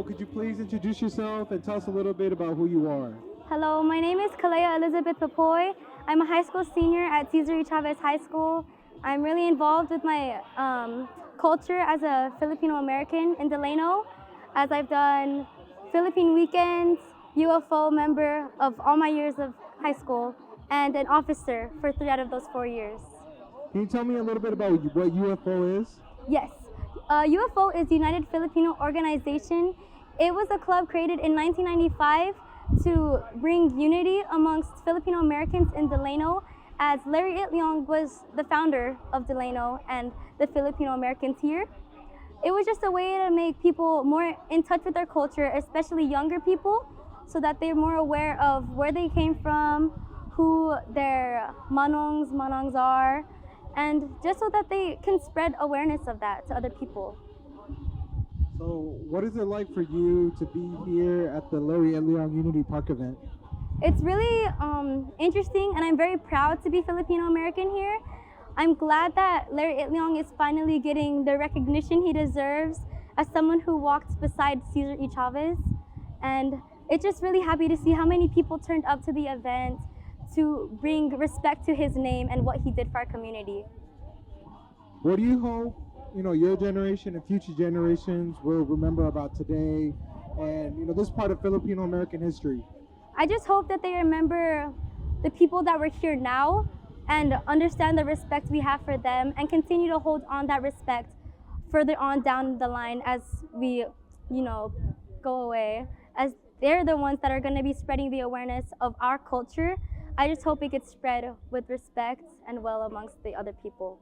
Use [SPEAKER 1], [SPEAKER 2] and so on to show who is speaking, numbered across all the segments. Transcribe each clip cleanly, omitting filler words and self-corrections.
[SPEAKER 1] Hello, could you please introduce yourself and tell us a little bit about who you are?
[SPEAKER 2] Hello, my name is Kaleia Elizabeth Popoy. I'm a high school senior at Cesar Chavez High School. I'm really involved with my culture as a Filipino American in Delano, as I've done Philippine Weekend, UFO member of all my years of high school, and an officer for 3 out of those 4 years.
[SPEAKER 1] Can you tell me a little bit about what UFO is?
[SPEAKER 2] Yes. UFO is United Filipino Organization. It was a club created in 1995 to bring unity amongst Filipino Americans in Delano, as Larry Itliong was the founder of Delano and the Filipino Americans here. It was just a way to make people more in touch with their culture, especially younger people, so that they're more aware of where they came from, who their manongs are, and just so that they can spread awareness of that to other people.
[SPEAKER 1] So, what is it like for you to be here at the Larry Itliong Unity Park event?
[SPEAKER 2] It's really interesting, and I'm very proud to be Filipino American here. I'm glad that Larry Itliong is finally getting the recognition he deserves as someone who walked beside Cesar Chavez. And it's just really happy to see how many people turned up to the event to bring respect to his name and what he did for our community.
[SPEAKER 1] What do you hope, your generation and future generations will remember about today and, this part of Filipino American history?
[SPEAKER 2] I just hope that they remember the people that were here now and understand the respect we have for them and continue to hold on that respect further on down the line as we, go away, as they're the ones that are going to be spreading the awareness of our culture. I just hope it gets spread with respect and well amongst the other people.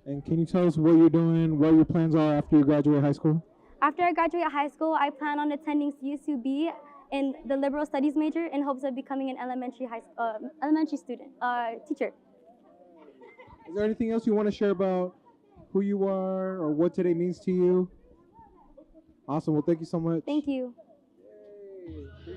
[SPEAKER 1] And can you tell us what you're doing, what your plans are after you graduate high school?
[SPEAKER 2] After I graduate high school, I plan on attending USUB in the liberal studies major in hopes of becoming an elementary student teacher.
[SPEAKER 1] Is there anything else you want to share about who you are or what today means to you? Awesome. Well, thank you so much.
[SPEAKER 2] Thank you.
[SPEAKER 1] Yay.